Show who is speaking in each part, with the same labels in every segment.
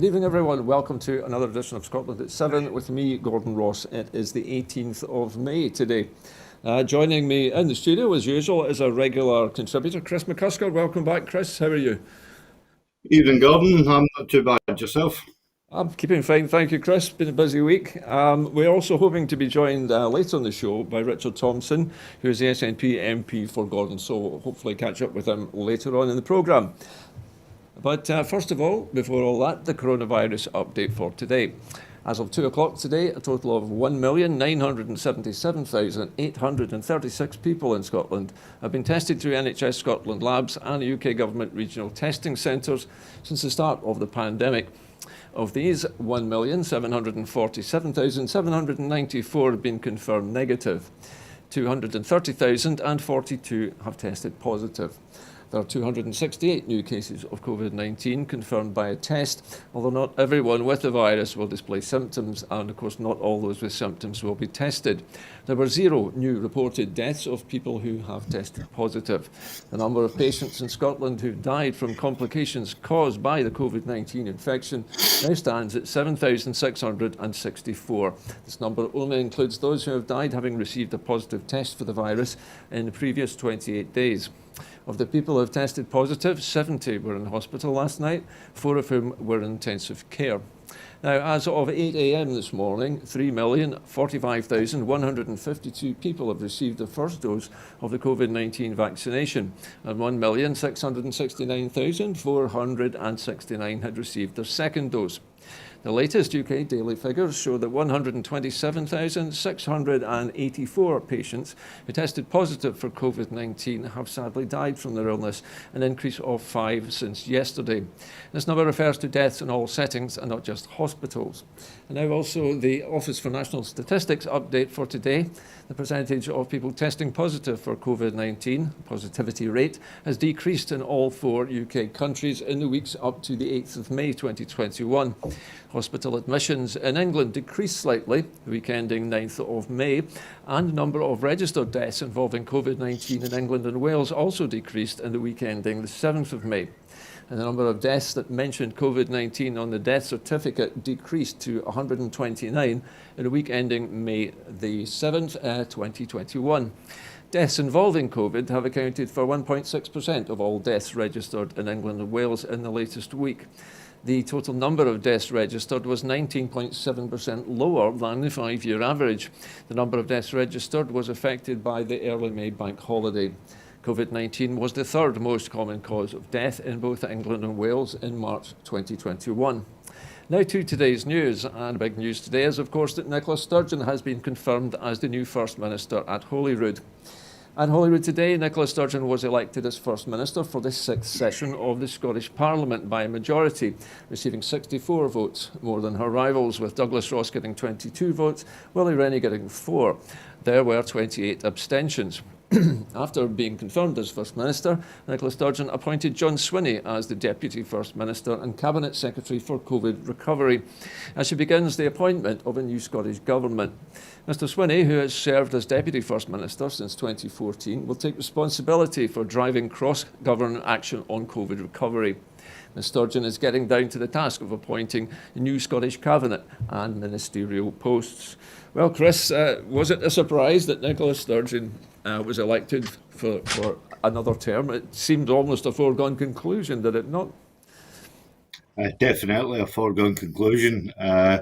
Speaker 1: Good evening, everyone. Welcome to another edition of Scotland at 7 with me, Gordon Ross. It is the 18th of May today. Joining me in the studio, as usual, is a regular contributor, Chris McCusker. Welcome back, Chris. How are you?
Speaker 2: Evening, Gordon. I'm not too bad. Yourself?
Speaker 1: I'm keeping fine, thank you, Chris. Been a busy week. We're also hoping to be joined later on the show by Richard Thomson, who is the SNP MP for Gordon, so we'll hopefully catch up with him later on in the programme. But first of all, before all that, the coronavirus update for today. As of 2 o'clock today, a total of 1,977,836 people in Scotland have been tested through NHS Scotland labs and UK government regional testing centres since the start of the pandemic. Of these, 1,747,794 have been confirmed negative. 230,042 have tested positive. There are 268 new cases of COVID-19 confirmed by a test, although not everyone with the virus will display symptoms, and of course not all those with symptoms will be tested. There were 0 new reported deaths of people who have tested positive. The number of patients in Scotland who died from complications caused by the COVID-19 infection now stands at 7,664. This number only includes those who have died having received a positive test for the virus in the previous 28 days. Of the people who have tested positive, 70 were in hospital last night, 4 of whom were in intensive care. Now, as of 8 a.m. this morning, 3,045,152 people have received the first dose of the COVID-19 vaccination, and 1,669,469 had received their second dose. The latest UK daily figures show that 127,684 patients who tested positive for COVID-19 have sadly died from their illness, an increase of 5 since yesterday. This number refers to deaths in all settings and not just hospitals. And now also the Office for National Statistics update for today. The percentage of people testing positive for COVID-19, positivity rate, has decreased in all 4 UK countries in the weeks up to the 8th of May 2021. Hospital admissions in England decreased slightly the week ending 9th of May, and the number of registered deaths involving COVID-19 in England and Wales also decreased in the week ending the 7th of May. And the number of deaths that mentioned COVID-19 on the death certificate decreased to 129 in the week ending May the 7th, 2021. Deaths involving COVID have accounted for 1.6% of all deaths registered in England and Wales in the latest week. The total number of deaths registered was 19.7% lower than the 5-year average. The number of deaths registered was affected by the early May bank holiday. COVID-19 was the 3rd most common cause of death in both England and Wales in March 2021. Now to today's news, and big news today is of course that Nicola Sturgeon has been confirmed as the new First Minister at Holyrood. At Holyrood today, Nicola Sturgeon was elected as First Minister for the 6th session of the Scottish Parliament by a majority, receiving 64 votes, more than her rivals, with Douglas Ross getting 22 votes, Willie Rennie getting 4. There were 28 abstentions. After being confirmed as First Minister, Nicola Sturgeon appointed John Swinney as the Deputy First Minister and Cabinet Secretary for COVID recovery, as she begins the appointment of a new Scottish Government. Mr Swinney, who has served as Deputy First Minister since 2014, will take responsibility for driving cross-government action on COVID recovery. Ms Sturgeon is getting down to the task of appointing a new Scottish Cabinet and ministerial posts. Well, Chris, was it a surprise that Nicola Sturgeon was elected for another term? It seemed almost a foregone conclusion, did it not?
Speaker 2: Definitely a foregone conclusion. Yeah,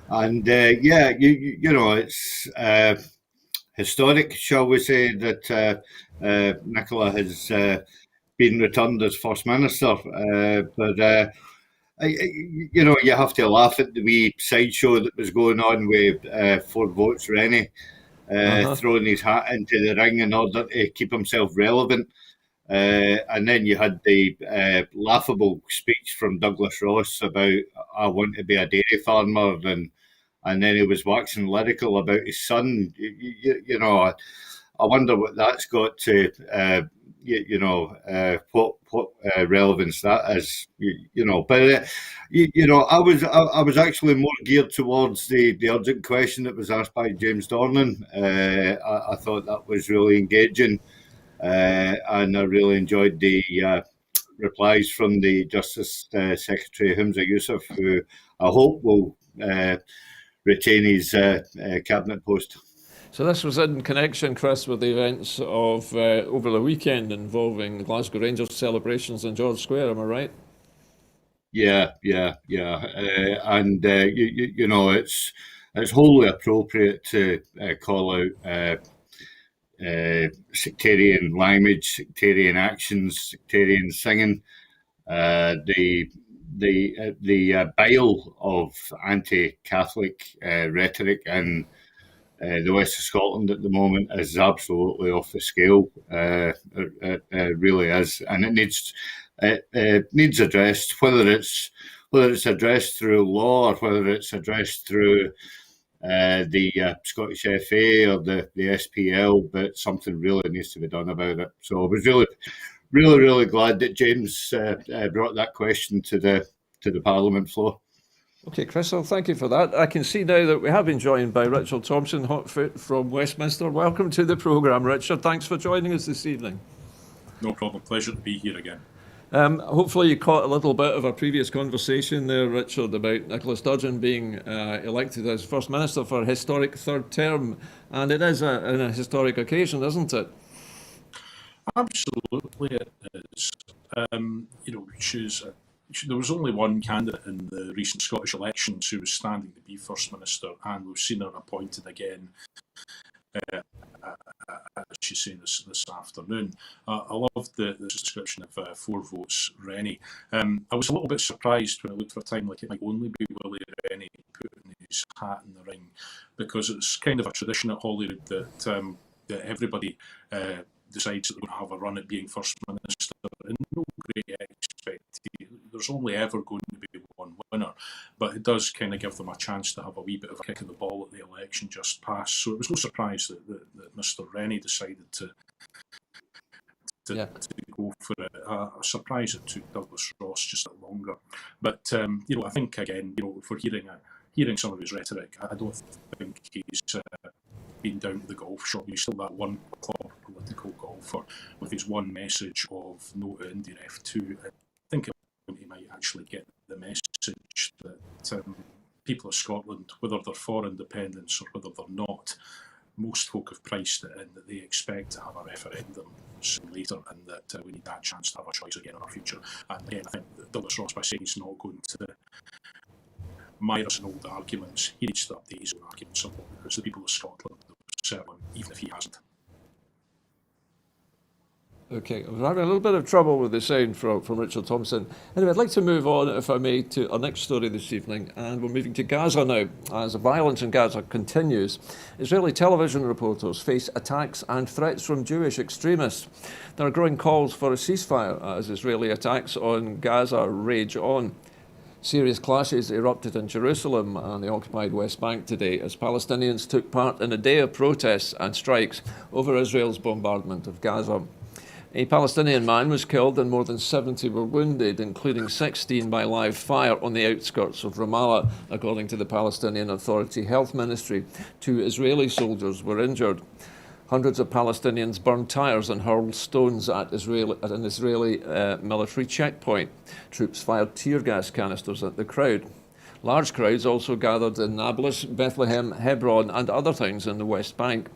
Speaker 2: you know, it's historic, shall we say, that Nicola has been returned as First Minister. You know, you have to laugh at the wee sideshow that was going on with 4 votes Rennie throwing his hat into the ring in order to keep himself relevant. And then you had the laughable speech from Douglas Ross about, I want to be a dairy farmer, and then he was waxing lyrical about his son. You know, I wonder what that's got to, what relevance that is. You know, but you know, I was actually more geared towards the urgent question that was asked by James Dornan. I thought that was really engaging, and I really enjoyed the replies from the Justice Secretary Humza Yousaf, who I hope will retain his cabinet post.
Speaker 1: So this was in connection, Chris, with the events of over the weekend involving Glasgow Rangers celebrations in George Square, am I right?
Speaker 2: Yeah. And you know, it's wholly appropriate to call out sectarian language, sectarian actions, sectarian singing, the bile of anti-Catholic rhetoric in the west of Scotland at the moment is absolutely off the scale. It really is, and it needs addressed. Whether it's addressed through law or whether it's addressed through the Scottish FA or the SPL, but something really needs to be done about it. So I was really glad that James brought that question to the Parliament floor.
Speaker 1: Okay, Chris, well, thank you for that. I can see now that we have been joined by Richard Thomson, hotfoot from Westminster. Welcome to the programme, Richard. Thanks for joining us this evening.
Speaker 3: No problem. Pleasure to be here again.
Speaker 1: Hopefully you caught a little bit of our previous conversation there, Richard, about Nicola Sturgeon being elected as First Minister for a historic third term. And it is a historic occasion, isn't it?
Speaker 3: Absolutely it is. There was only one candidate in the recent Scottish elections who was standing to be First Minister, and we've seen her appointed again, as you say, this afternoon. I loved the description of 4 votes, Rennie. I was a little bit surprised when I looked for a time like it might only be Willie Rennie putting his hat in the ring, because it's kind of a tradition at Holyrood that everybody decides that they're going to have a run at being First Minister, and no great expectation. There's only ever going to be one winner, but it does kind of give them a chance to have a wee bit of a kick of the ball at the election just past. So it was no surprise that Mr. Rennie decided to go for it. A surprise it took Douglas Ross just a bit longer. But I think again, if we're hearing some of his rhetoric, I don't think he's been down to the golf shop. He's still that one club political golfer with his one message of no to Indian F2. I think he might actually get the message that people of Scotland, whether they're for independence or whether they're not, most folk have priced it in that they expect to have a referendum soon later, and that we need that chance to have a choice again in our future. And again, I think that Douglas Ross, by saying he's not going to mire us in old arguments, he needs to update his own arguments somewhat, because the people of Scotland will settle him, even if he hasn't.
Speaker 1: Okay, we're having a little bit of trouble with the sound from Richard Thomson. Anyway, I'd like to move on, if I may, to our next story this evening, and we're moving to Gaza now. As the violence in Gaza continues, Israeli television reporters face attacks and threats from Jewish extremists. There are growing calls for a ceasefire as Israeli attacks on Gaza rage on. Serious clashes erupted in Jerusalem and the occupied West Bank today as Palestinians took part in a day of protests and strikes over Israel's bombardment of Gaza. A Palestinian man was killed and more than 70 were wounded, including 16 by live fire on the outskirts of Ramallah, according to the Palestinian Authority Health Ministry. 2 Israeli soldiers were injured. Hundreds of Palestinians burned tyres and hurled stones at an Israeli military checkpoint. Troops fired tear gas canisters at the crowd. Large crowds also gathered in Nablus, Bethlehem, Hebron and other towns in the West Bank.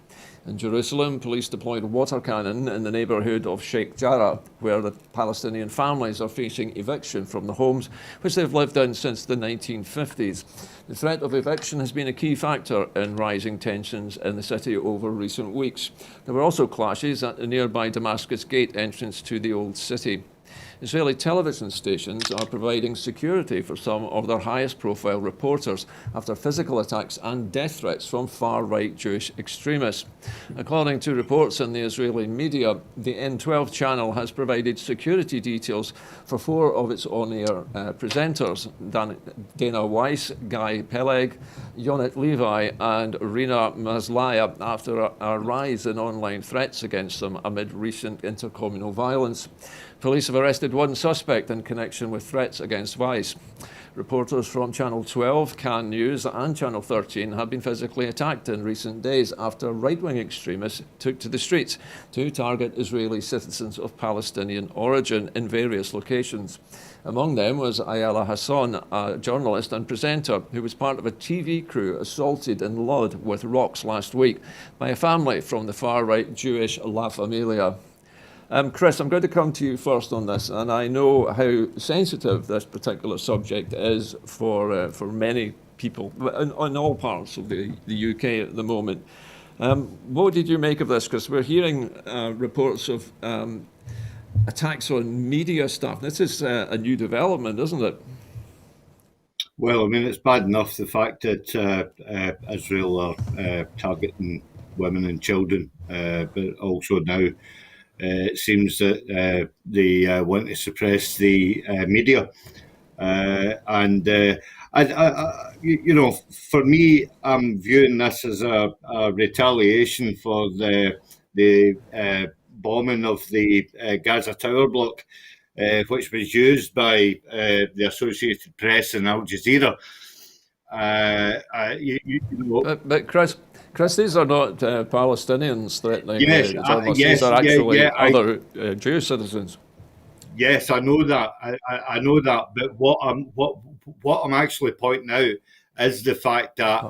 Speaker 1: In Jerusalem, police deployed water cannon in the neighbourhood of Sheikh Jarrah, where the Palestinian families are facing eviction from the homes which they've lived in since the 1950s. The threat of eviction has been a key factor in rising tensions in the city over recent weeks. There were also clashes at the nearby Damascus Gate entrance to the old city. Israeli television stations are providing security for some of their highest profile reporters after physical attacks and death threats from far-right Jewish extremists. According to reports in the Israeli media, the N12 channel has provided security details for 4 of its on-air presenters, Dana Weiss, Guy Peleg, Yonat Levi and Rina Mazlaya, after a rise in online threats against them amid recent intercommunal violence. Police have arrested one suspect in connection with threats against Vice. Reporters from Channel 12, Can News and Channel 13 have been physically attacked in recent days after right-wing extremists took to the streets to target Israeli citizens of Palestinian origin in various locations. Among them was Ayala Hassan, a journalist and presenter who was part of a TV crew assaulted in Lod with rocks last week by a family from the far-right Jewish La Familia. Chris, I'm going to come to you first on this, and I know how sensitive this particular subject is for many people in all parts of the UK at the moment. What did you make of this? Because we're hearing reports of attacks on media staff. This is a new development, isn't it?
Speaker 2: Well, I mean, it's bad enough the fact that Israel are targeting women and children, but also now it seems that they want to suppress the media. For me, I'm viewing this as a retaliation for the bombing of the Gaza tower block, which was used by the Associated Press and Al Jazeera.
Speaker 1: But Chris, these are not Palestinians threatening journalists.
Speaker 2: Yes,
Speaker 1: these are actually other Jewish citizens.
Speaker 2: Yes, I know that. I know that. But what I'm actually pointing out is the fact that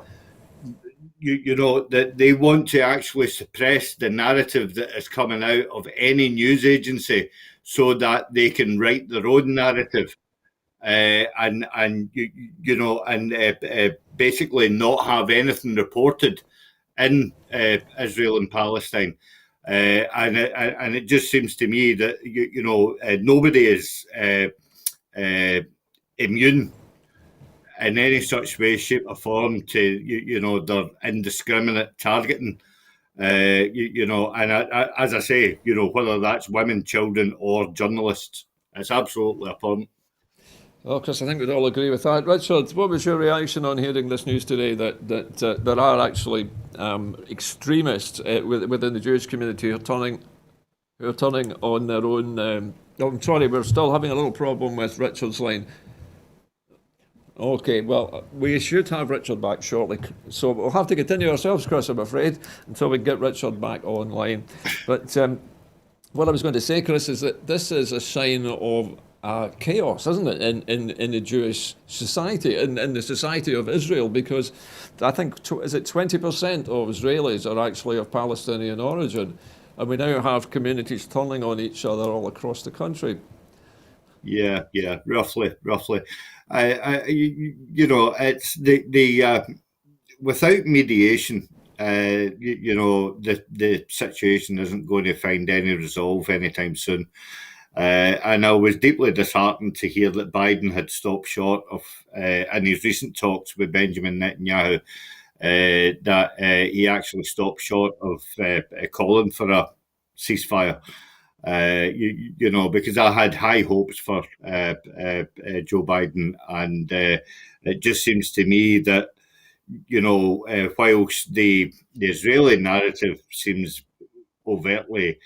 Speaker 2: that they want to actually suppress the narrative that is coming out of any news agency so that they can write their own narrative. And basically not have anything reported in Israel and Palestine, and it just seems to me that nobody is immune in any such way, shape, or form to their indiscriminate targeting. And as I say, whether that's women, children, or journalists, it's absolutely abhorrent.
Speaker 1: Well, Chris, I think we'd all agree with that. Richard, what was your reaction on hearing this news today that there are actually extremists within the Jewish community who are turning on their own? I'm sorry, we're still having a little problem with Richard's line. Okay, well, we should have Richard back shortly, so we'll have to continue ourselves, Chris, I'm afraid, until we get Richard back online. But what I was going to say, Chris, is that this is a sign of chaos, isn't it, in the Jewish society, in the society of Israel, because I think, is it 20% of Israelis are actually of Palestinian origin, and we now have communities turning on each other all across the country. Yeah,
Speaker 2: roughly. It's the without mediation, the situation isn't going to find any resolve anytime soon. And I was deeply disheartened to hear that Biden had stopped short of, in his recent talks with Benjamin Netanyahu, that he actually stopped short of calling for a ceasefire. Because I had high hopes for Joe Biden, and it just seems to me that, whilst the Israeli narrative seems overtly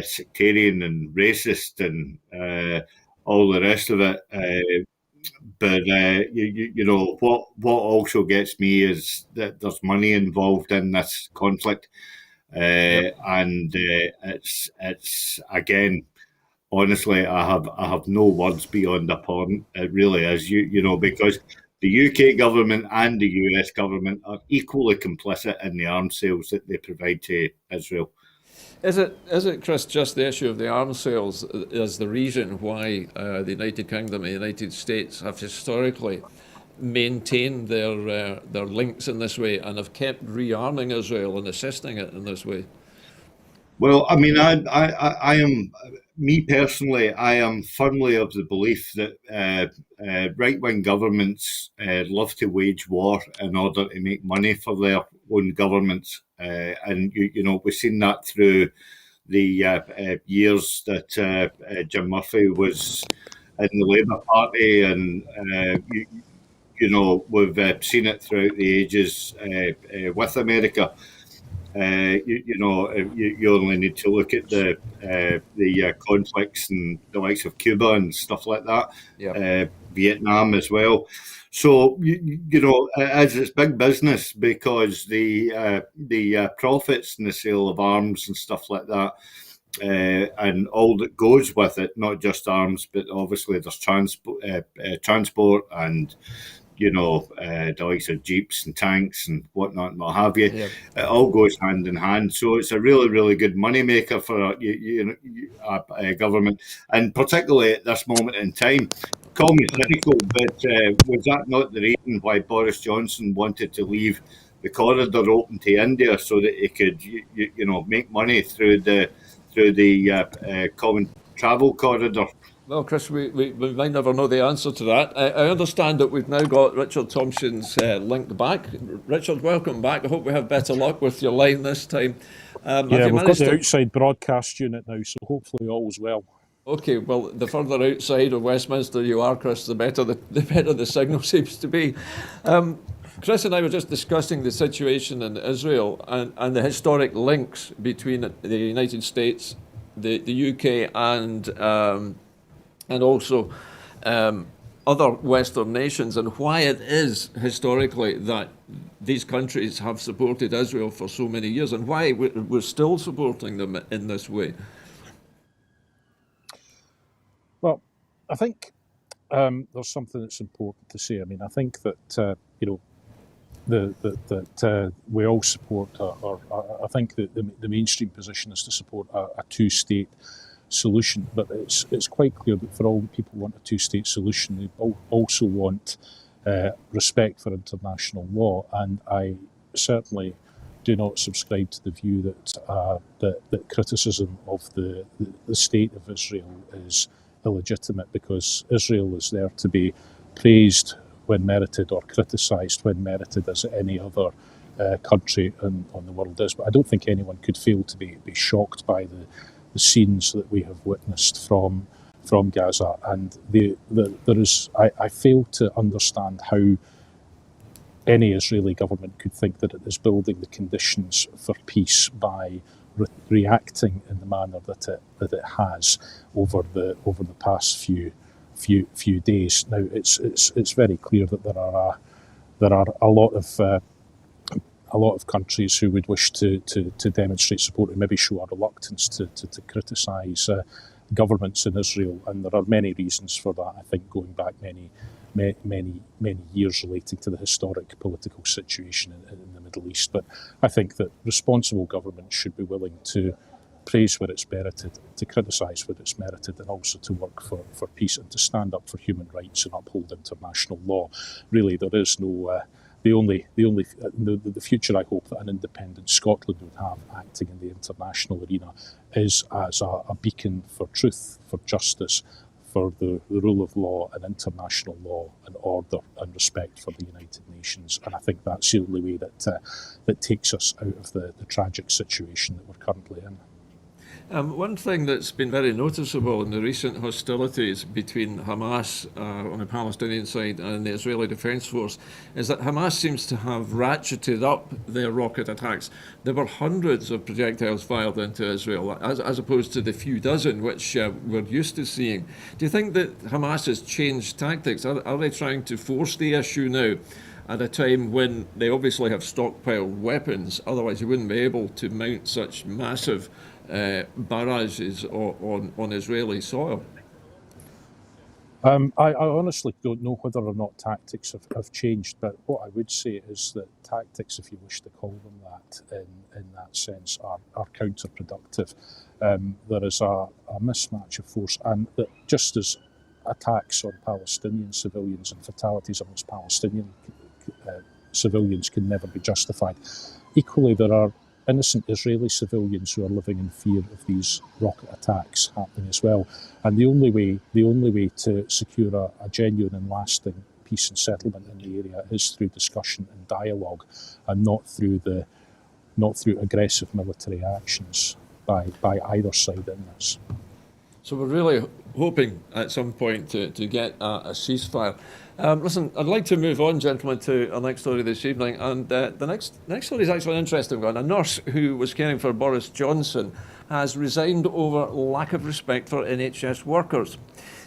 Speaker 2: sectarian and racist and all the rest of it. But what also gets me is that there's money involved in this conflict, and it's again, honestly, I have no words beyond abhorrent. It really is, because the UK government and the US government are equally complicit in the arms sales that they provide to Israel.
Speaker 1: Is it, Chris, just the issue of the arms sales is the reason why the United Kingdom and the United States have historically maintained their links in this way and have kept rearming Israel and assisting it in this way?
Speaker 2: Well, I mean, I am, me personally, I am firmly of the belief that right-wing governments love to wage war in order to make money for their own governments. And, we've seen that through the years that Jim Murphy was in the Labour Party. And, we've seen it throughout the ages with America. You only need to look at the conflicts in the likes of Cuba and stuff like that, Vietnam as well. So it's big business because the profits in the sale of arms and stuff like that, and all that goes with it, not just arms, but obviously there's transport and the likes of jeeps and tanks and whatnot and what have you.
Speaker 1: Yep.
Speaker 2: It all goes hand in hand. So it's a really, really good money maker for a government, and particularly at this moment in time. Call me cynical, but was that not the reason why Boris Johnson wanted to leave the corridor open to India so that he could, make money through the common travel corridor?
Speaker 1: Well, Chris, we might never know the answer to that. I understand that we've now got Richard Thomson's linked back. Richard, welcome back. I hope we have better luck with your line this time.
Speaker 4: We've got the outside broadcast unit now, so hopefully all's well.
Speaker 1: Okay, well, the further outside of Westminster you are, Chris, the better the signal seems to be. Chris and I were just discussing the situation in Israel and the historic links between the United States, the UK, and also other Western nations, and why it is historically that these countries have supported Israel for so many years, and why we're still supporting them in this way.
Speaker 4: Well, I think there's something that's important to say. I mean, I think that that we all support, or I think that the mainstream position is to support a two-state solution. But it's quite clear that for all people who want a two-state solution, they also want respect for international law. And I certainly do not subscribe to the view that criticism of the state of Israel is illegitimate, because Israel is there to be praised when merited or criticised when merited, as any other country on the world is. But I don't think anyone could fail to be shocked by the scenes that we have witnessed from Gaza, and I fail to understand how any Israeli government could think that it is building the conditions for peace by reacting in the manner that it has over the past few days. Now, it's very clear that there are a lot of countries who would wish to demonstrate support and maybe show a reluctance to criticise governments in Israel, and there are many reasons for that. I think going back many years relating to the historic political situation in the Middle East. But I think that responsible governments should be willing to praise where it's merited, to criticise where it's merited, and also to work for peace and to stand up for human rights and uphold international law. Really, there is no the future I hope that an independent Scotland would have acting in the international arena is as a beacon for truth, for justice, for the rule of law and international law and order and respect for the United Nations. And I think that's the only way that takes us out of the tragic situation that we're currently in.
Speaker 1: One thing that's been very noticeable in the recent hostilities between Hamas on the Palestinian side and the Israeli Defence Force is that Hamas seems to have ratcheted up their rocket attacks. There were hundreds of projectiles fired into Israel, as opposed to the few dozen which we're used to seeing. Do you think that Hamas has changed tactics? Are they trying to force the issue now at a time when they obviously have stockpiled weapons? Otherwise, you wouldn't be able to mount such massive barrages on Israeli soil.
Speaker 4: I honestly don't know whether or not tactics have changed, but what I would say is that tactics, if you wish to call them that, in that sense, are counterproductive. There is a mismatch of force, and that just as attacks on Palestinian civilians and fatalities amongst Palestinian civilians can never be justified, equally there are innocent Israeli civilians who are living in fear of these rocket attacks happening as well. And the only way to secure a genuine and lasting peace and settlement in the area is through discussion and dialogue, and not through aggressive military actions by either side in this.
Speaker 1: So we're really hoping at some point to get a ceasefire. Listen, I'd like to move on, gentlemen, to our next story this evening. And the next story is actually an interesting one. A nurse who was caring for Boris Johnson has resigned over lack of respect for NHS workers.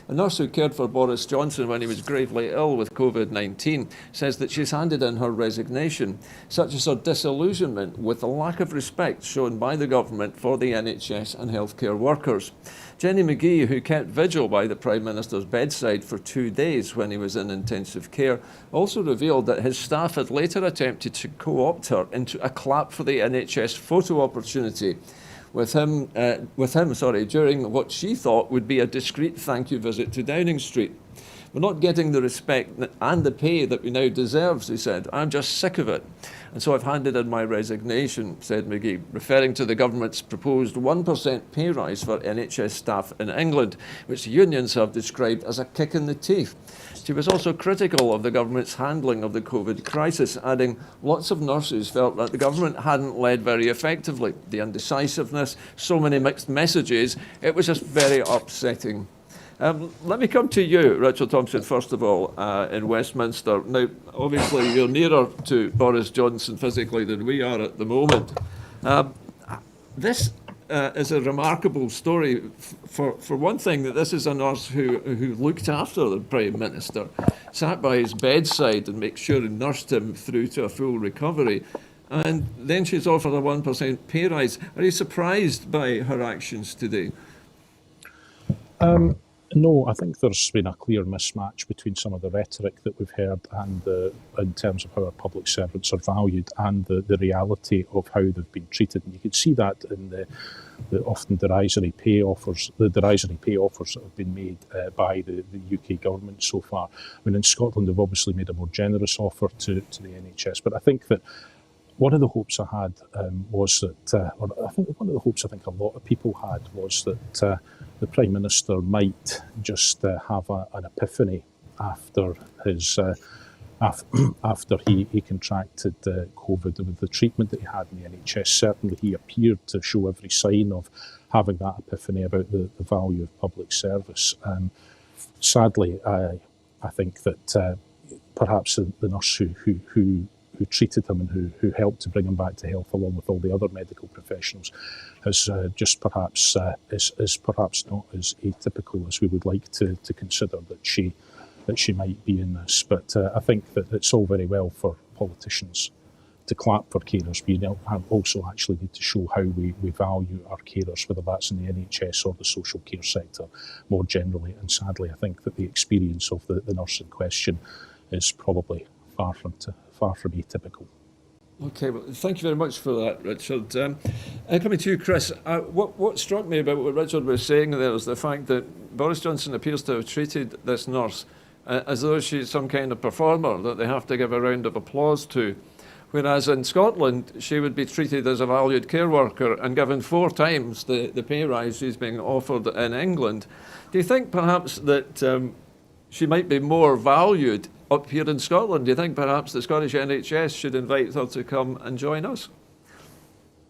Speaker 1: A nurse who cared for Boris Johnson when he was gravely ill with COVID-19 says that she's handed in her resignation, such as her disillusionment with the lack of respect shown by the government for the NHS and healthcare workers. Jenny McGee, who kept vigil by the Prime Minister's bedside for 2 days when he was in intensive care, also revealed that his staff had later attempted to co-opt her into a clap for the NHS photo opportunity with him, during what she thought would be a discreet thank you visit to Downing Street. We're not getting the respect and the pay that we now deserve, he said. I'm just sick of it. And so I've handed in my resignation, said McGee, referring to the government's proposed 1% pay rise for NHS staff in England, which unions have described as a kick in the teeth. She was also critical of the government's handling of the COVID crisis, adding lots of nurses felt that the government hadn't led very effectively. The indecisiveness, so many mixed messages, it was just very upsetting. Let me come to you, Richard Thomson, first of all, in Westminster. Now, obviously, you're nearer to Boris Johnson physically than we are at the moment. This is a remarkable story. For one thing, that this is a nurse who looked after the Prime Minister, sat by his bedside and made sure and nursed him through to a full recovery. And then she's offered a 1% pay rise. Are you surprised by her actions today?
Speaker 4: No, I think there's been a clear mismatch between some of the rhetoric that we've heard and in terms of how our public servants are valued and the reality of how they've been treated. And you can see that in the often derisory pay offers that have been made by the UK government so far. I mean, in Scotland, they've obviously made a more generous offer to the NHS, but I think that one of the hopes I had was that, one of the hopes I think a lot of people had was that the Prime Minister might just have an epiphany after his after he contracted COVID with the treatment that he had in the NHS. Certainly, he appeared to show every sign of having that epiphany about the value of public service. Sadly, I think that perhaps the nurse who treated him and who helped to bring him back to health, along with all the other medical professionals, has just perhaps is perhaps not as atypical as we would like to consider that she might be in this. But I think that it's all very well for politicians to clap for carers. We also actually need to show how we value our carers, whether that's in the NHS or the social care sector more generally. And sadly, I think that the experience of the nurse in question is probably far from atypical.
Speaker 1: Okay, well, thank you very much for that, Richard. Coming to you, Chris, what struck me about what Richard was saying there is the fact that Boris Johnson appears to have treated this nurse as though she's some kind of performer that they have to give a round of applause to, whereas in Scotland she would be treated as a valued care worker and given 4 times the pay rise she's being offered in England. Do you think perhaps that she might be more valued up here in Scotland? Do you think perhaps the Scottish NHS should invite her to come and join us?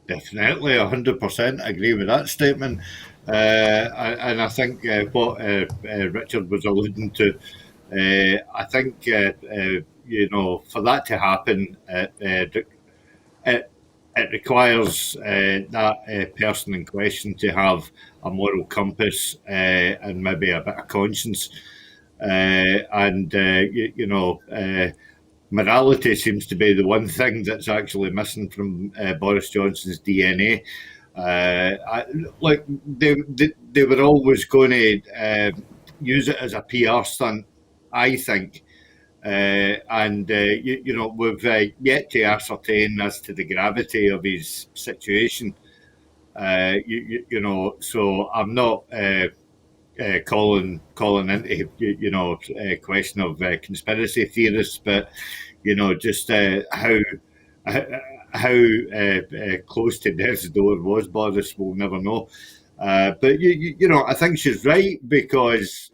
Speaker 2: Definitely, 100% agree with that statement. And I think what Richard was alluding to, I think, for that to happen, it requires that person in question to have a moral compass and maybe a bit of conscience. Morality seems to be the one thing that's actually missing from Boris Johnson's DNA. They were always going to use it as a PR stunt, I think. We've yet to ascertain as to the gravity of his situation. So I'm not calling into a question of conspiracy theorists, but just how close to death's door was Boris, we'll never know. But I think she's right, because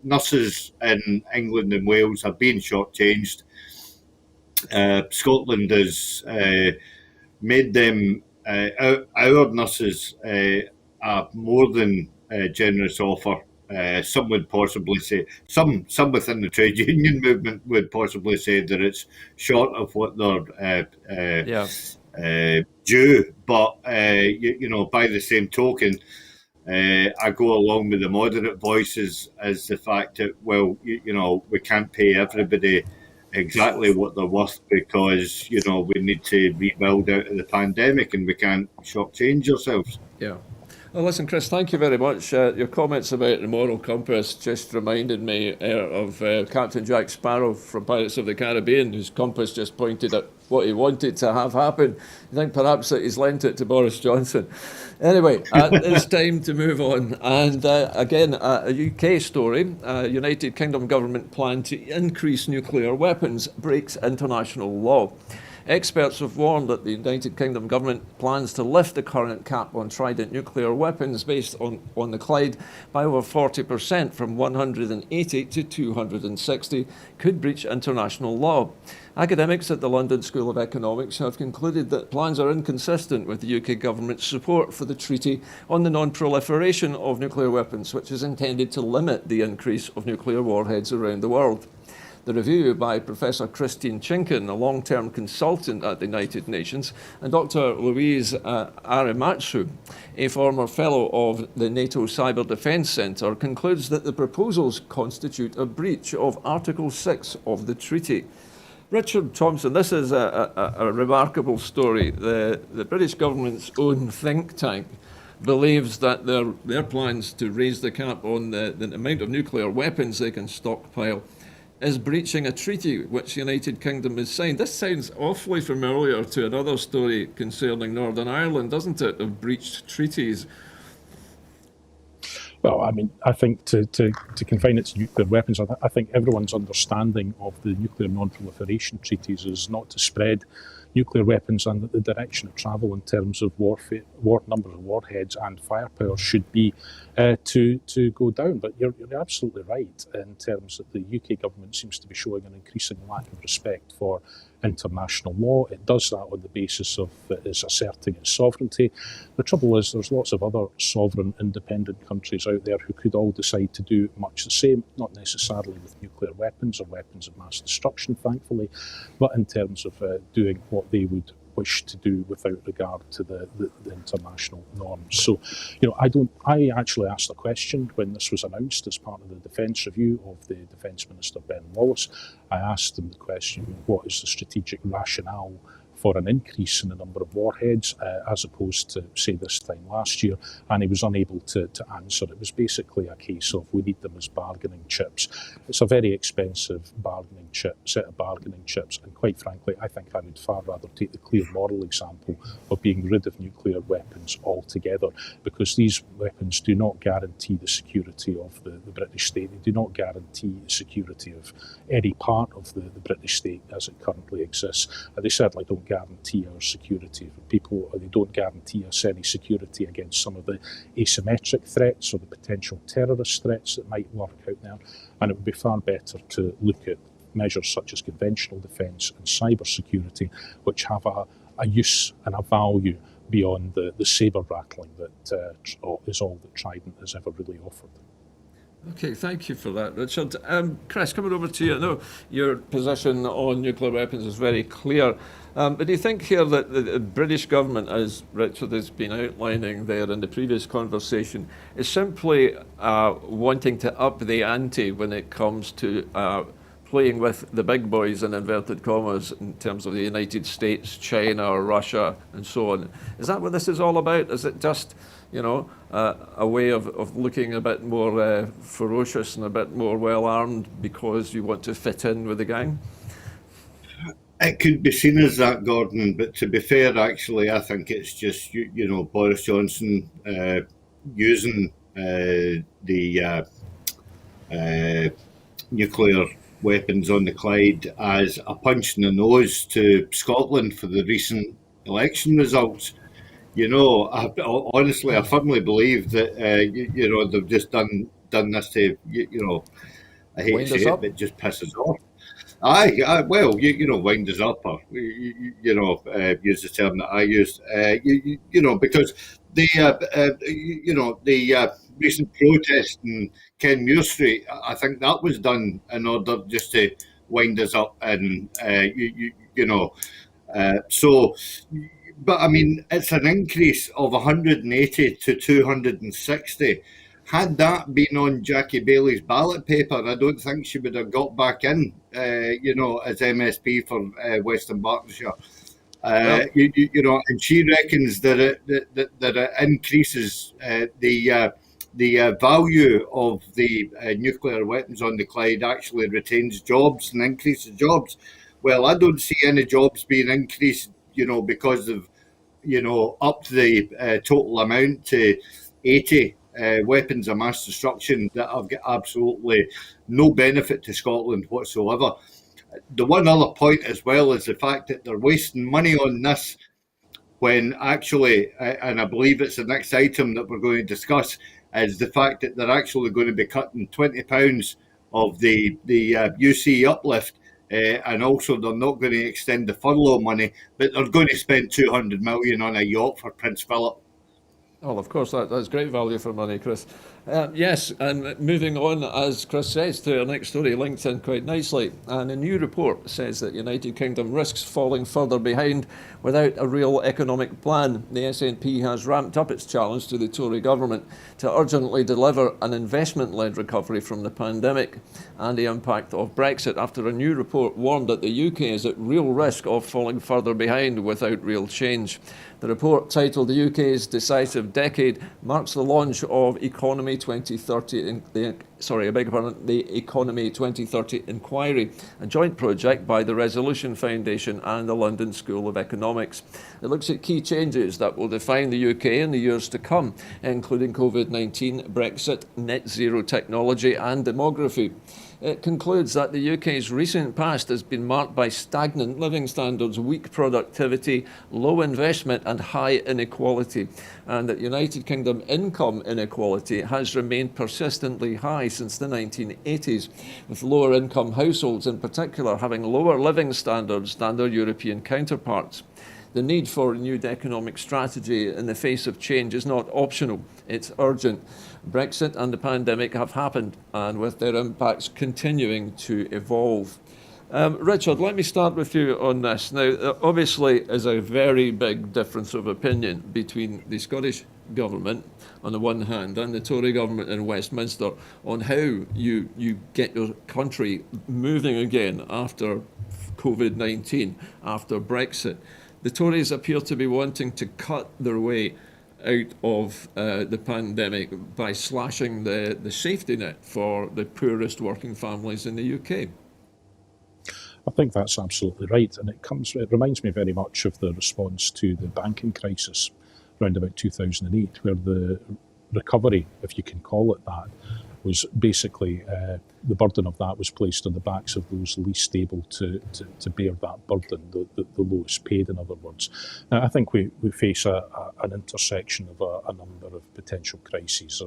Speaker 2: nurses in England and Wales are being shortchanged. Scotland has made them, our nurses are more than generous offer. Some would possibly say, some within the trade union movement would possibly say that it's short of what they're due. But by the same token, I go along with the moderate voices as the fact that, well, we can't pay everybody exactly what they're worth because, we need to rebuild out of the pandemic and we can't shortchange ourselves.
Speaker 1: Yeah. Well, listen, Chris, thank you very much. Your comments about the moral compass just reminded me of Captain Jack Sparrow from Pirates of the Caribbean, whose compass just pointed at what he wanted to have happen. I think perhaps that he's lent it to Boris Johnson. Anyway, it's time to move on. And again, a UK story. United Kingdom government plan to increase nuclear weapons breaks international law. Experts have warned that the United Kingdom government plans to lift the current cap on Trident nuclear weapons based on the Clyde by over 40% from 180 to 260, could breach international law. Academics at the London School of Economics have concluded that plans are inconsistent with the UK government's support for the Treaty on the Non-Proliferation of Nuclear Weapons, which is intended to limit the increase of nuclear warheads around the world. The review by Professor Christine Chinkin, a long-term consultant at the United Nations, and Dr. Louise Arimatsu, a former fellow of the NATO Cyber Defence Centre, concludes that the proposals constitute a breach of Article 6 of the treaty. Richard Thomson, this is a remarkable story. The British government's own think tank believes that their plans to raise the cap on the amount of nuclear weapons they can stockpile is breaching a treaty which the United Kingdom has signed. This sounds awfully familiar to another story concerning Northern Ireland, doesn't it, of breached treaties?
Speaker 4: Well, I mean, I think to confine it to nuclear weapons, I think everyone's understanding of the nuclear non-proliferation treaties is not to spread nuclear weapons, and that the direction of travel in terms of numbers of warheads and firepower should be to go down. But you're absolutely right in terms that the UK government seems to be showing an increasing lack of respect for international law. It does that on the basis of it's asserting its sovereignty. The trouble is there's lots of other sovereign independent countries out there who could all decide to do much the same, not necessarily with nuclear weapons or weapons of mass destruction, thankfully, but in terms of doing what they would wish to do without regard to the international norms. So, I actually asked a question when this was announced as part of the Defence Review of the Defence Minister Ben Wallace. I asked him the question, what is the strategic rationale for an increase in the number of warheads as opposed to, say, this time last year, and he was unable to answer. It was basically a case of we need them as bargaining chips. It's a very expensive set of bargaining chips, and quite frankly, I think I would far rather take the clear moral example of being rid of nuclear weapons altogether, because these weapons do not guarantee the security of the British state. They do not guarantee the security of any part of the British state as it currently exists. They certainly don't guarantee our security for people, or they don't guarantee us any security against some of the asymmetric threats or the potential terrorist threats that might lurk out there. And it would be far better to look at measures such as conventional defence and cyber security, which have a use and a value beyond the sabre rattling that is all that Trident has ever really offered.
Speaker 1: Okay, thank you for that, Richard. Chris, coming over to you. I know your position on nuclear weapons is very clear, but do you think here that the British government, as Richard has been outlining there in the previous conversation, is simply wanting to up the ante when it comes to playing with the big boys in inverted commas in terms of the United States, China, Russia, and so on? Is that what this is all about? Is it just, a way of looking a bit more ferocious and a bit more well-armed because you want to fit in with the gang?
Speaker 2: It could be seen as that, Gordon, but to be fair, actually, I think it's just, Boris Johnson using the nuclear weapons on the Clyde as a punch in the nose to Scotland for the recent election results. Honestly, I firmly believe that they've just done this to I hate to say it, but it just pisses off. Well, wind us up, or use the term that I used. Because recent protest in Kenmure Street, I think that was done in order just to wind us up, and so. But I mean, it's an increase of 180 to 260. Had that been on Jackie Bailey's ballot paper, I don't think she would have got back in, as MSP for Western Berkshire. And she reckons that it increases the value of the nuclear weapons on the Clyde, actually retains jobs and increases jobs. Well, I don't see any jobs being increased, because of, up the total amount to 80 weapons of mass destruction that have got absolutely no benefit to Scotland whatsoever. The one other point as well is the fact that they're wasting money on this when actually, and I believe it's the next item that we're going to discuss, is the fact that they're actually going to be cutting £20 of the UC uplift. And also they're not going to extend the furlough money, but they're going to spend 200 million on a yacht for Prince Philip.
Speaker 1: Well, of course, that's great value for money, Chris. Yes, and moving on, as Chris says, to our next story, linked in quite nicely. And a new report says that United Kingdom risks falling further behind without a real economic plan. The SNP has ramped up its challenge to the Tory government to urgently deliver an investment-led recovery from the pandemic and the impact of Brexit, after a new report warned that the UK is at real risk of falling further behind without real change. The report, titled "The UK's Decisive Decade," marks the launch of Economy 2030, the Economy 2030 Inquiry, a joint project by the Resolution Foundation and the London School of Economics. It looks at key changes that will define the UK in the years to come, including COVID-19, Brexit, net zero technology and demography. It concludes that the UK's recent past has been marked by stagnant living standards, weak productivity, low investment and high inequality, and that United Kingdom income inequality has remained persistently high since the 1980s, with lower income households in particular having lower living standards than their European counterparts. The need for a new economic strategy in the face of change is not optional, it's urgent. Brexit and the pandemic have happened, and with their impacts continuing to evolve. Richard, let me start with you on this. Now, obviously, there's a very big difference of opinion between the Scottish Government on the one hand and the Tory Government in Westminster on how you get your country moving again after COVID-19, after Brexit. The Tories appear to be wanting to cut their way out of the pandemic by slashing the safety net for the poorest working families in the UK.
Speaker 4: I think that's absolutely right, and it reminds me very much of the response to the banking crisis around about 2008, where the recovery, if you can call it that, was basically the burden of that was placed on the backs of those least able to bear that burden, the lowest paid, in other words. Now, I think we face an intersection of a number of potential crises.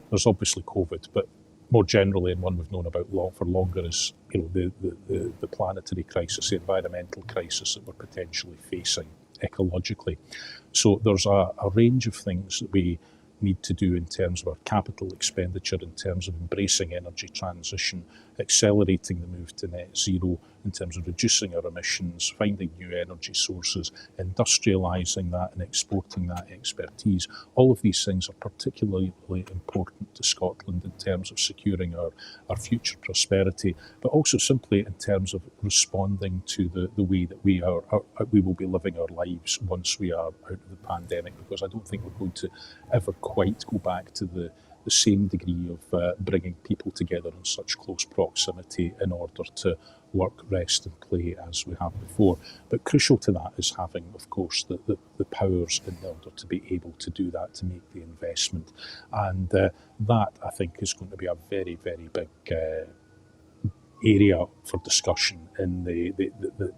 Speaker 4: There's obviously COVID, but more generally, and one we've known about for longer, is the planetary crisis, the environmental crisis that we're potentially facing ecologically. So there's a range of things that we need to do in terms of our capital expenditure, in terms of embracing energy transition, accelerating the move to net zero, in terms of reducing our emissions, finding new energy sources, industrialising that and exporting that expertise. All of these things are particularly important to Scotland in terms of securing our future prosperity, but also simply in terms of responding to the way that we will be living our lives once we are out of the pandemic, because I don't think we're going to ever quite go back to the same degree of bringing people together in such close proximity in order to work, rest and play as we have before. But crucial to that is having, of course, the powers in order to be able to do that, to make the investment. And that, I think, is going to be a very, very big area for discussion in the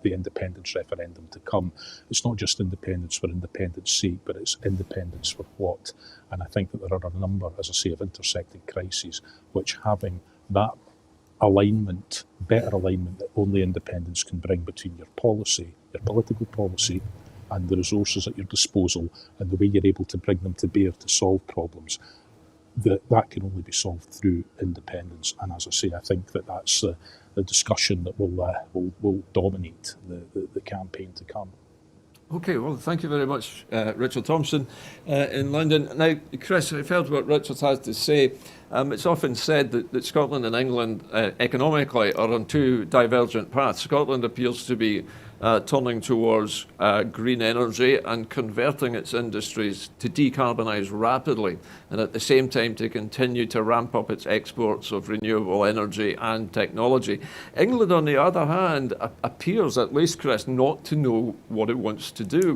Speaker 4: independence referendum to come. It's not just independence for independence sake, but it's independence for what? And I think that there are a number, as I say, of intersecting crises, which having that alignment, better alignment that only independence can bring between your policy, your political policy, and the resources at your disposal, and the way you're able to bring them to bear to solve problems. that can only be solved through independence. And as I say, I think that's the discussion that will dominate the campaign to come.
Speaker 1: Okay, well, thank you very much, Richard Thomson in London. Now, Chris, I've heard what Richard has to say. It's often said that Scotland and England economically are on two divergent paths. Scotland appears to be turning towards green energy and converting its industries to decarbonise rapidly, and at the same time to continue to ramp up its exports of renewable energy and technology. England, on the other hand, appears, at least, Chris, not to know what it wants to do.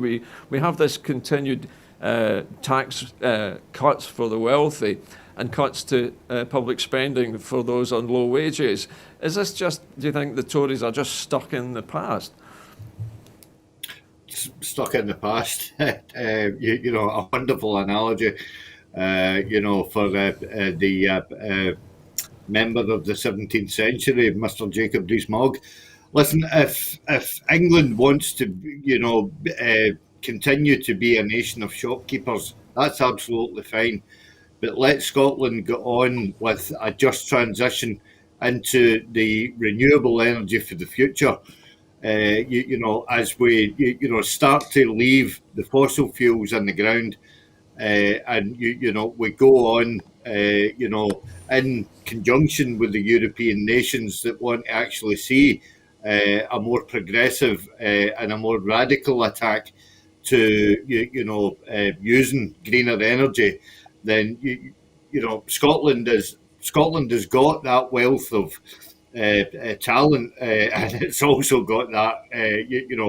Speaker 1: We have this continued tax cuts for the wealthy and cuts to public spending for those on low wages. Is this just, do you think the Tories are just stuck in the past?
Speaker 2: Stuck in the past. A wonderful analogy, for the member of the 17th century, Mr. Jacob Rees-Mogg. Listen, if England wants to, continue to be a nation of shopkeepers, that's absolutely fine. But let Scotland go on with a just transition into the renewable energy for the future. As we start to leave the fossil fuels in the ground, and we go on, in conjunction with the European nations that want to actually see a more progressive and a more radical attack to using greener energy, then Scotland has got that wealth of talent, and it's also got that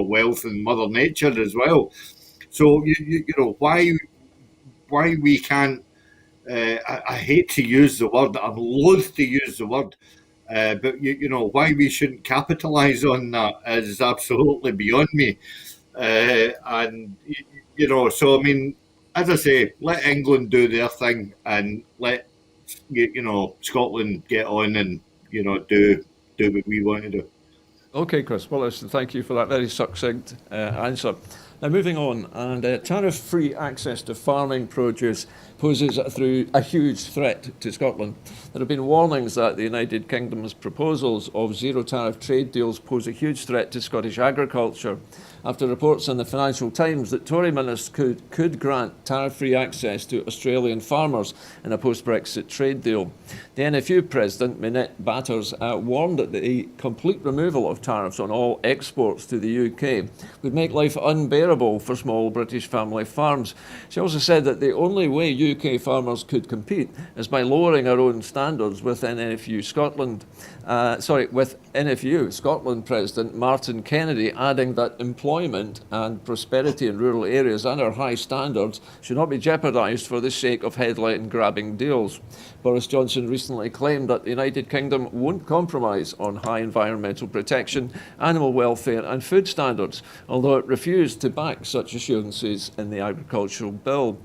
Speaker 2: wealth in Mother Nature as well. So why we can't? I hate to use the word. I'm loath to use the word, but why we shouldn't capitalise on that is absolutely beyond me. So I mean, as I say, let England do their thing and let Scotland get on and do what we want to do. Okay,
Speaker 1: Chris. Well, listen, thank you for that very succinct answer. Now, moving on, and tariff-free access to farming produce poses a huge threat to Scotland. There have been warnings that the United Kingdom's proposals of zero-tariff trade deals pose a huge threat to Scottish agriculture, after reports in the Financial Times that Tory ministers could grant tariff-free access to Australian farmers in a post-Brexit trade deal. The NFU president, Minette Batters, warned that the complete removal of tariffs on all exports to the UK would make life unbearable for small British family farms. She also said that the only way UK farmers could compete is by lowering our own standards with NFU Scotland President Martin Kennedy, adding that employment and prosperity in rural areas and our high standards should not be jeopardised for the sake of headline-grabbing deals. Boris Johnson recently claimed that the United Kingdom won't compromise on high environmental protection, animal welfare and food standards, although it refused to back such assurances in the agricultural bill.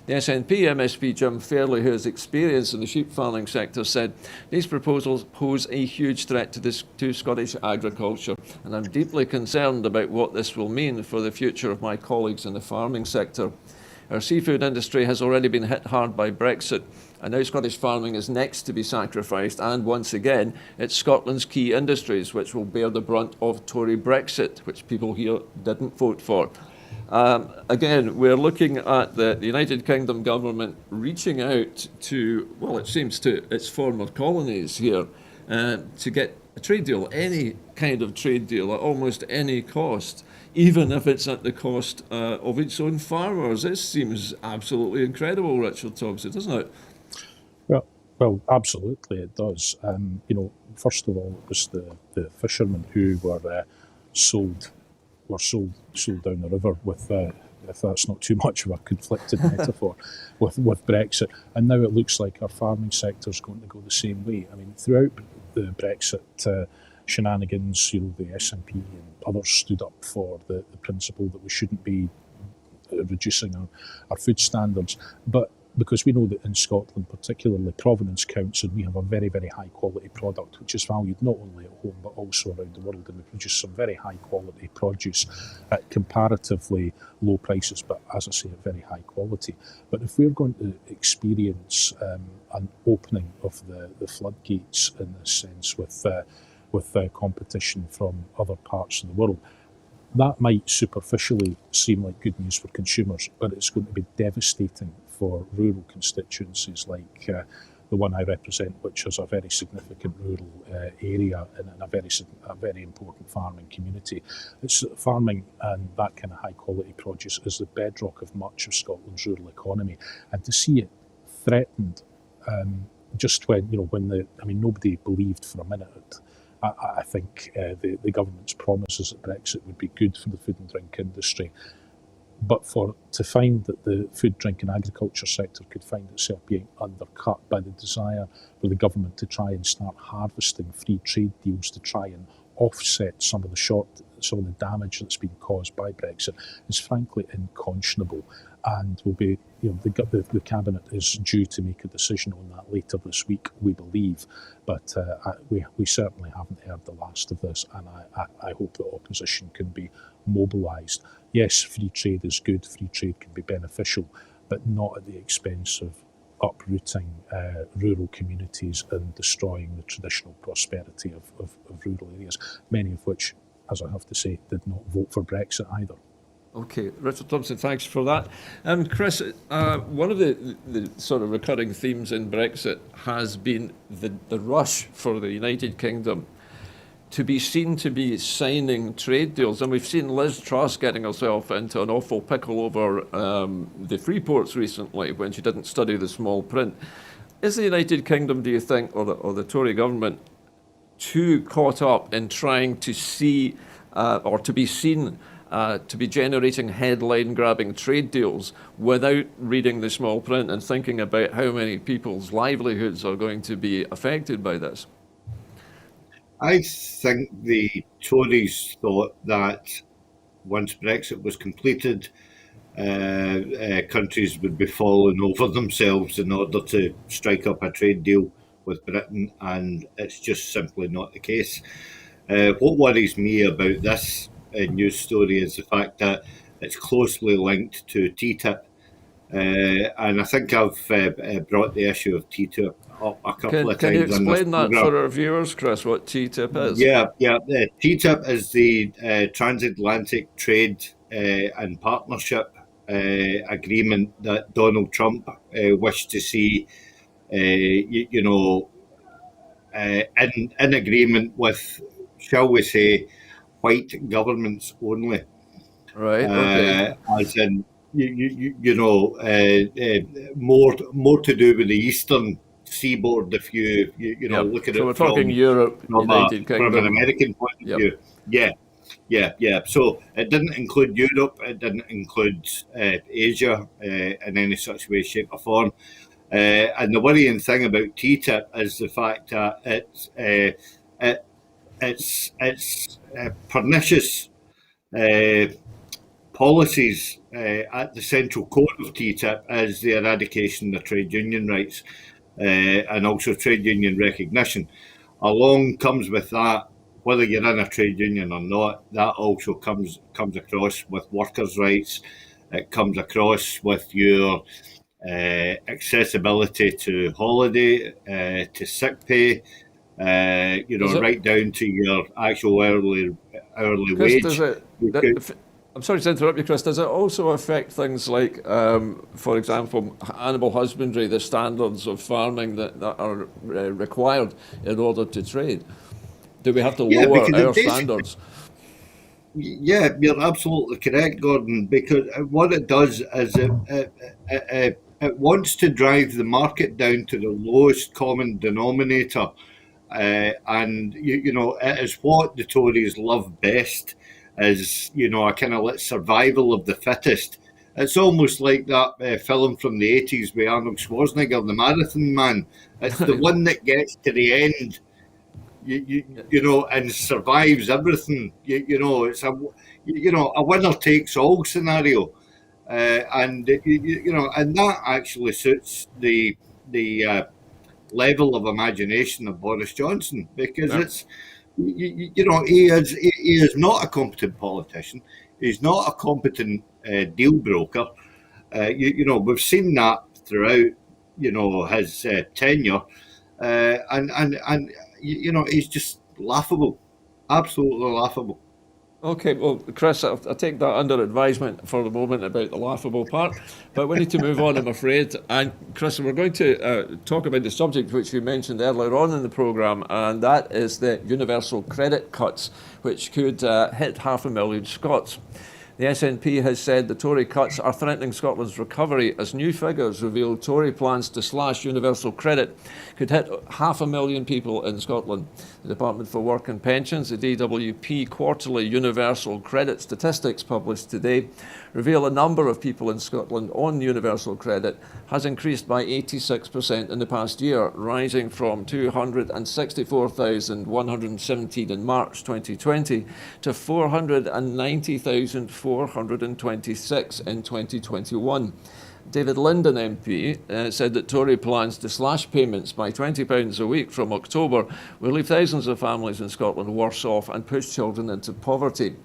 Speaker 1: The SNP MSP Jim Fairley, who has experience in the sheep farming sector, said, "These proposals pose a huge threat to Scottish agriculture, and I'm deeply concerned about what this will mean for the future of my colleagues in the farming sector. Our seafood industry has already been hit hard by Brexit, and now Scottish farming is next to be sacrificed, and once again, it's Scotland's key industries which will bear the brunt of Tory Brexit, which people here didn't vote for." Again, we're looking at the United Kingdom government reaching out to, well, it seems to its former colonies here to get a trade deal, any kind of trade deal at almost any cost, even if it's at the cost of its own farmers. This seems absolutely incredible, Richard Thomson, doesn't it?
Speaker 4: Well, absolutely it does. First of all, it was the fishermen who were sold down the river with, if that's not too much of a conflicted metaphor, with Brexit. And now it looks like our farming sector is going to go the same way. I mean, throughout the Brexit shenanigans, the SNP and others stood up for the principle that we shouldn't be reducing our food standards. But because we know that in Scotland, particularly, provenance counts, and we have a very, very high quality product, which is valued not only at home but also around the world, and we produce some very high quality produce at comparatively low prices, but as I say, at very high quality. But if we're going to experience an opening of the floodgates in this sense with competition from other parts of the world, that might superficially seem like good news for consumers, but it's going to be devastating for rural constituencies like the one I represent, which is a very significant rural area and a very important farming community. It's farming and that kind of high quality produce is the bedrock of much of Scotland's rural economy, and to see it threatened just when nobody believed for a minute. I think the government's promises that Brexit would be good for the food and drink industry, but to find that the food, drink and agriculture sector could find itself being undercut by the desire for the government to try and start harvesting free trade deals to try and offset some of the damage that's been caused by Brexit is frankly unconscionable, and will be, the cabinet is due to make a decision on that later this week, we believe, but we certainly haven't heard the last of this, and I hope that opposition can be mobilised. Yes, free trade is good, free trade can be beneficial, but not at the expense of uprooting rural communities and destroying the traditional prosperity of rural areas, many of which, as I have to say, did not vote for Brexit either.
Speaker 1: Okay, Richard Thomson, thanks for that. Chris, one of the sort of recurring themes in Brexit has been the rush for the United Kingdom to be seen to be signing trade deals. And we've seen Liz Truss getting herself into an awful pickle over the free ports recently when she didn't study the small print. Is the United Kingdom, do you think, or the Tory government, too caught up in trying to see or to be seen to be generating headline-grabbing trade deals without reading the small print and thinking about how many people's livelihoods are going to be affected by this?
Speaker 2: I think the Tories thought that once Brexit was completed, countries would be falling over themselves in order to strike up a trade deal with Britain, and it's just simply not the case. What worries me about this news story is the fact that it's closely linked to TTIP, and I think I've brought the issue of TTIP up a couple of times.
Speaker 1: Can you explain that for our viewers, Chris, what TTIP is?
Speaker 2: Yeah. TTIP is the Transatlantic Trade and Partnership Agreement that Donald Trump wished to see, in agreement with, shall we say, white governments only.
Speaker 1: Right. Okay.
Speaker 2: As in, more to do with the eastern seaboard. If you look at it,
Speaker 1: so we're talking Europe, United Kingdom,
Speaker 2: from an American point of view. Yeah. So it didn't include Europe. It didn't include Asia in any such way, shape, or form. And the worrying thing about TTIP is the fact that it's pernicious policies at the central core of TTIP is the eradication of trade union rights and also trade union recognition. Along comes with that, whether you're in a trade union or not, that also comes across with workers' rights. It comes across with your accessibility to holiday, to sick pay, right down to your actual hourly
Speaker 1: Chris,
Speaker 2: wage.
Speaker 1: I'm sorry to interrupt you, Chris. Does it also affect things like, for example, animal husbandry, the standards of farming that are required in order to trade? Do we have to lower our standards?
Speaker 2: Yeah, you're absolutely correct, Gordon, because what it does is it wants to drive the market down to the lowest common denominator. And, it is what the Tories love best, is, a kind of survival of the fittest. It's almost like that film from the 80s with Arnold Schwarzenegger, The Marathon Man. It's the one that gets to the end, and survives everything. It's a winner takes all scenario. and and that actually suits the level of imagination of Boris Johnson, because it's he is not a competent politician. He's not a competent deal broker. We've seen that throughout his tenure, and he's just laughable, absolutely laughable.
Speaker 1: Okay, well, Chris, I'll take that under advisement for the moment about the laughable part, but we need to move on, I'm afraid. And Chris, we're going to talk about the subject which you mentioned earlier on in the programme, and that is the universal credit cuts, which could hit 500,000 Scots. The SNP has said the Tory cuts are threatening Scotland's recovery as new figures reveal Tory plans to slash universal credit could hit 500,000 people in Scotland. The Department for Work and Pensions, the DWP quarterly universal credit statistics published today, reveal a number of people in Scotland on universal credit has increased by 86% in the past year, rising from 264,117 in March 2020 to 490,426 in 2021. David Linden MP said that Tory plans to slash payments by £20 a week from October will leave thousands of families in Scotland worse off and push children into poverty.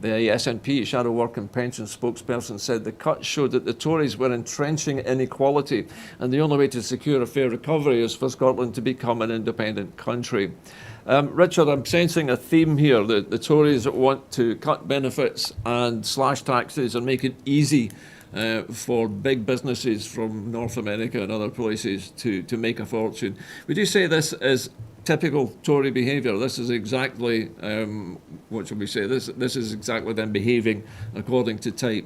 Speaker 1: The SNP Shadow Work and Pension spokesperson said the cuts showed that the Tories were entrenching inequality and the only way to secure a fair recovery is for Scotland to become an independent country. Richard, I'm sensing a theme here that the Tories want to cut benefits and slash taxes and make it easy for big businesses from North America and other places to make a fortune. Would you say this is typical Tory behaviour? This is exactly, what shall we say, this is exactly them behaving according to type.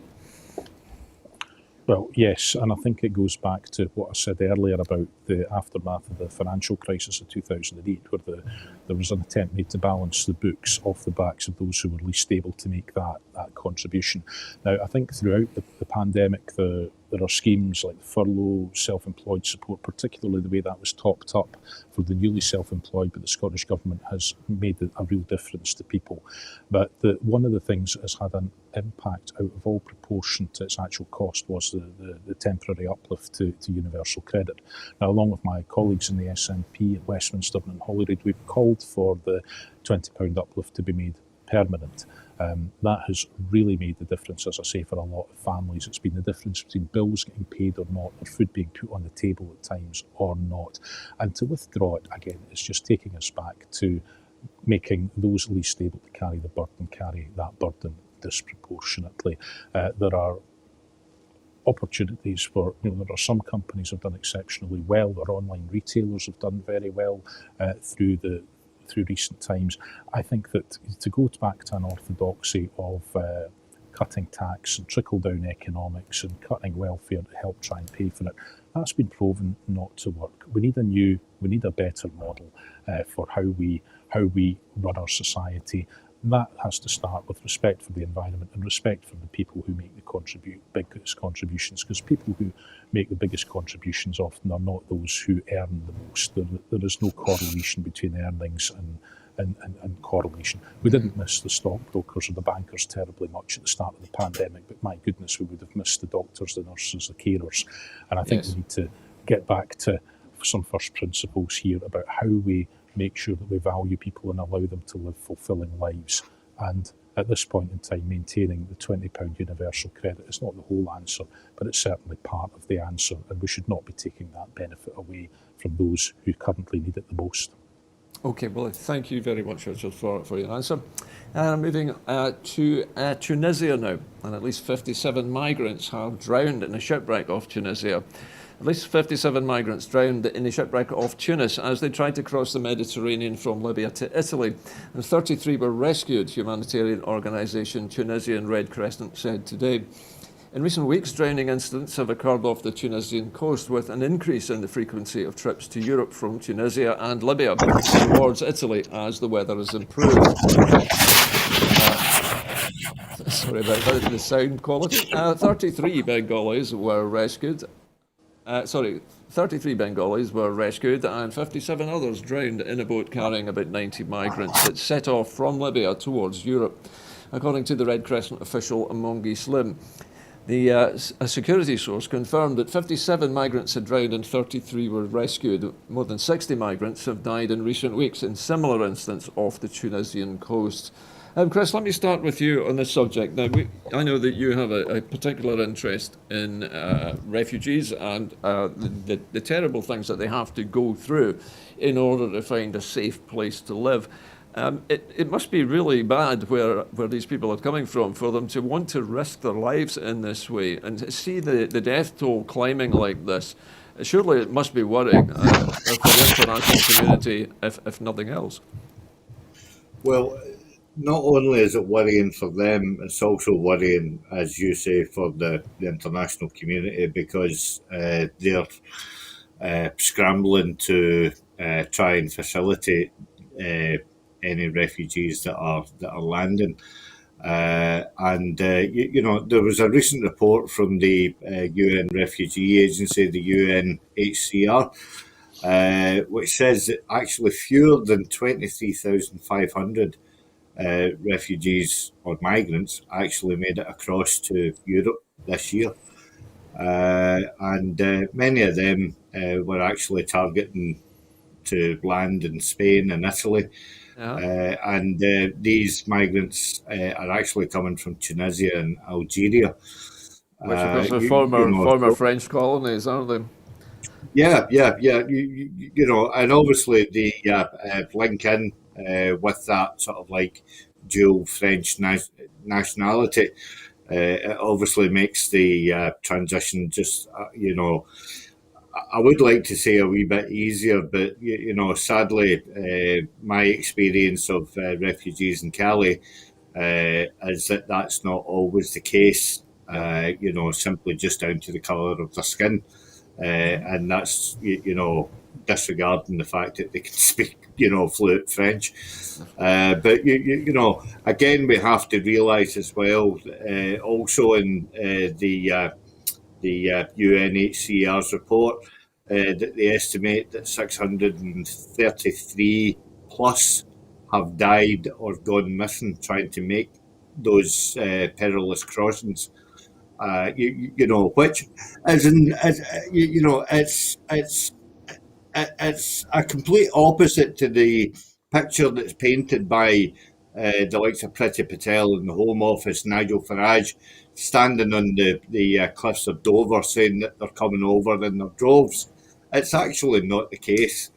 Speaker 4: Well, yes, and I think it goes back to what I said earlier about the aftermath of the financial crisis of 2008, where there was an attempt made to balance the books off the backs of those who were least able to make that contribution. Now, I think throughout the pandemic, there are schemes like the furlough, self-employed support, particularly the way that was topped up for the newly self-employed, but the Scottish Government has made a real difference to people. But one of the things that has had an impact out of all proportion to its actual cost was the temporary uplift to universal credit. Now, along with my colleagues in the SNP at Westminster and Holyrood, we've called for the £20 uplift to be made permanent. That has really made the difference, as I say, for a lot of families. It's been the difference between bills getting paid or not, or food being put on the table at times or not. And to withdraw it, again, it's just taking us back to making those least able to carry the burden carry that burden disproportionately. There are opportunities for, there are some companies have done exceptionally well. Our online retailers have done very well through recent times. I think that to go back to an orthodoxy of cutting tax and trickle-down economics and cutting welfare to help try and pay for it, that's been proven not to work. We need a better model for how we run our society. That has to start with respect for the environment and respect for the people who make the biggest contributions, because people who make the biggest contributions often are not those who earn the most. There is no correlation between earnings and correlation. We didn't miss the stockbrokers or the bankers terribly much at the start of the pandemic, but my goodness, we would have missed the doctors, the nurses, the carers. And I think we need to get back to some first principles here about how we make sure that we value people and allow them to live fulfilling lives. And at this point in time, maintaining the £20 universal credit is not the whole answer, but it's certainly part of the answer, and we should not be taking that benefit away from those who currently need it the most.
Speaker 1: Okay, well, thank you very much, Richard, for your answer. Moving to Tunisia now, and at least 57 migrants have drowned in a shipwreck off Tunisia. At least 57 migrants drowned in a shipwreck off Tunis as they tried to cross the Mediterranean from Libya to Italy, and 33 were rescued, humanitarian organisation Tunisian Red Crescent said today. In recent weeks, drowning incidents have occurred off the Tunisian coast, with an increase in the frequency of trips to Europe from Tunisia and Libya towards Italy as the weather has improved. Sorry about that, the sound quality. 33 Bengalis were rescued. 33 Bengalis were rescued and 57 others drowned in a boat carrying about 90 migrants that set off from Libya towards Europe, according to the Red Crescent official Mongi Slim. A security source confirmed that 57 migrants had drowned and 33 were rescued. More than 60 migrants have died in recent weeks in similar incidents off the Tunisian coast. Chris, let me start with you on this subject. Now, I know that you have a particular interest in refugees and the terrible things that they have to go through in order to find a safe place to live. It must be really bad where these people are coming from for them to want to risk their lives in this way and to see the death toll climbing like this. Surely it must be worrying for the international community, if nothing else.
Speaker 2: Well, not only is it worrying for them, it's also worrying, as you say, for the international community because they're scrambling to try and facilitate any refugees that are landing. There was a recent report from the UN Refugee Agency, the UNHCR, which says that actually fewer than 23,500 refugees or migrants actually made it across to Europe this year. Many of them were actually targeting to land in Spain and Italy. Yeah. These migrants are actually coming from Tunisia and Algeria.
Speaker 1: Which are former French colonies, aren't they?
Speaker 2: Yeah. And obviously they link in with that sort of like dual French nationality. It obviously makes the transition just, I would like to say a wee bit easier, but sadly, my experience of refugees in Cali is that that's not always the case. Simply just down to the colour of their skin, and that's disregarding the fact that they can speak fluent French. But again, we have to realise as well, also in the UNHCR's report, that they estimate that 633 plus have died or gone missing trying to make those perilous crossings. Which it's a complete opposite to the picture that's painted by the likes of Priti Patel in the Home Office, Nigel Farage, standing on the cliffs of Dover saying that they're coming over in their droves. It's actually not the case.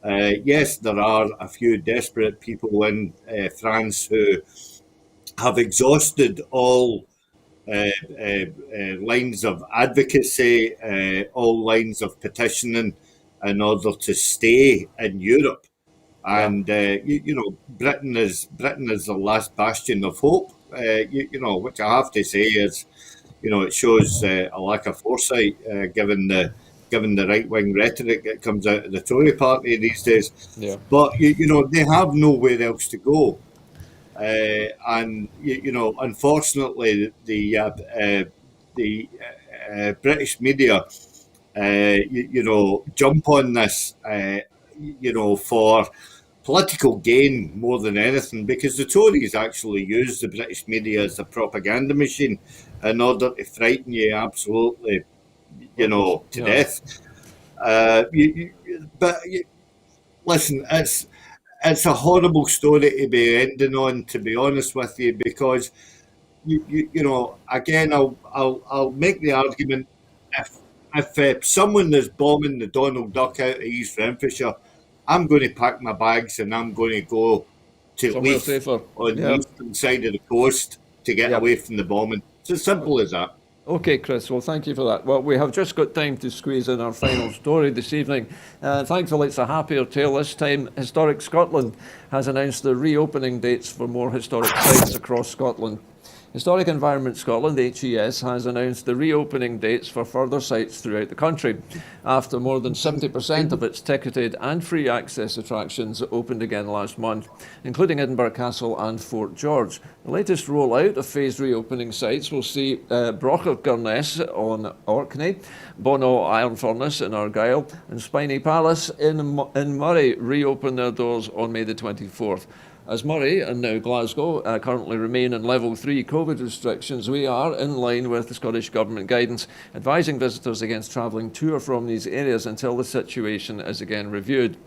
Speaker 2: Yes, there are a few desperate people in France who have exhausted all lines of advocacy, all lines of petitioning in order to stay in Europe. And Britain is the last bastion of hope. Which I have to say is, it shows a lack of foresight, given the right wing rhetoric that comes out of the Tory party these days. Yeah. But they have nowhere else to go, unfortunately, the British media, jump on this, for political gain more than anything, because the Tories actually use the British media as a propaganda machine in order to frighten you absolutely, to death. Listen, it's a horrible story to be ending on, to be honest with you, because again, I'll make the argument, if someone is bombing the Donald Duck out of East Renfrewshire, I'm going to pack my bags and I'm going to go to Leith on the eastern side of the coast to get away from the bombing. It's as simple as that.
Speaker 1: Okay, Chris, well, thank you for that. Well, we have just got time to squeeze in our final story this evening. Thankfully, it's a happier tale this time. Historic Scotland has announced the reopening dates for more historic sites across Scotland. Historic Environment Scotland, HES, has announced the reopening dates for further sites throughout the country, after more than 70% of its ticketed and free access attractions opened again last month, including Edinburgh Castle and Fort George. The latest rollout of phased reopening sites will see Brochach Gurness on Orkney, Bono Iron Furnace in Argyll, and Spiny Palace in Murray reopen their doors on May the 24th. As Moray and now Glasgow currently remain in level 3 COVID restrictions, we are in line with the Scottish Government guidance advising visitors against travelling to or from these areas until the situation is again reviewed.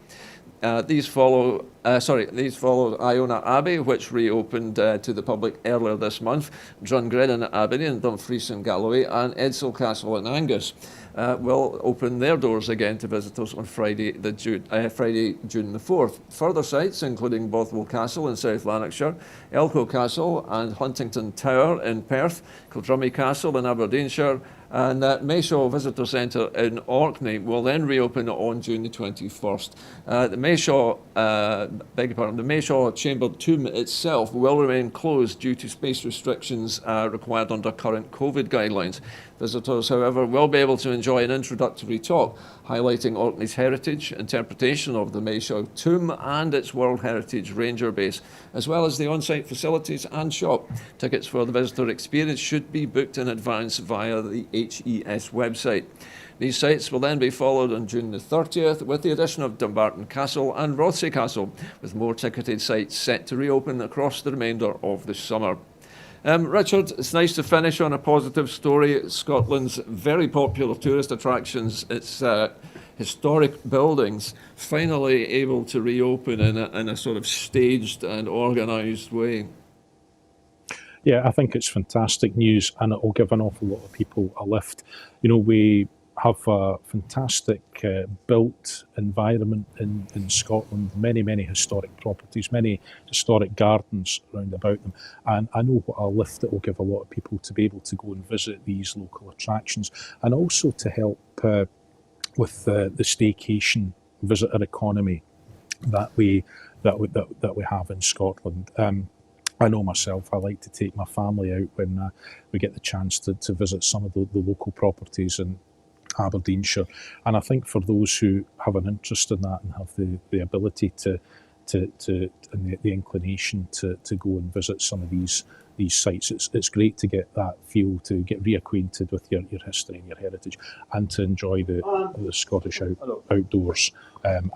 Speaker 1: These follow Iona Abbey, which reopened to the public earlier this month, Drumgrennan Abbey in Dumfries and Galloway, and Edsall Castle in Angus will open their doors again to visitors on Friday, June the 4th. Further sites, including Bothwell Castle in South Lanarkshire, Elcho Castle and Huntington Tower in Perth, Kildrummy Castle in Aberdeenshire, and Mayshaw Visitor Centre in Orkney will then reopen on June the 21st. The Mayshaw Chambered Tomb itself will remain closed due to space restrictions required under current COVID guidelines. Visitors, however, will be able to enjoy an introductory talk highlighting Orkney's heritage, interpretation of the Mayshaw Tomb and its World Heritage Ranger Base, as well as the on-site facilities and shop. Tickets for the visitor experience should be booked in advance via the HES website. These sites will then be followed on June the 30th with the addition of Dumbarton Castle and Rothesay Castle, with more ticketed sites set to reopen across the remainder of the summer. Richard, it's nice to finish on a positive story. Scotland's very popular tourist attractions, its historic buildings, finally able to reopen in a sort of staged and organised way.
Speaker 4: Yeah, I think it's fantastic news, and it will give an awful lot of people a lift. You know, we have a fantastic built environment in Scotland, many historic properties, many historic gardens round about them, and I know what a lift it will give a lot of people to be able to go and visit these local attractions, and also to help with the staycation visitor economy that we have in Scotland. I know myself, I like to take my family out when we get the chance to visit some of the local properties in Aberdeenshire, and I think for those who have an interest in that and have the ability and the inclination to go and visit some of these sites, it's great to get that feel, to get reacquainted with your history and your heritage, and to enjoy the Scottish outdoors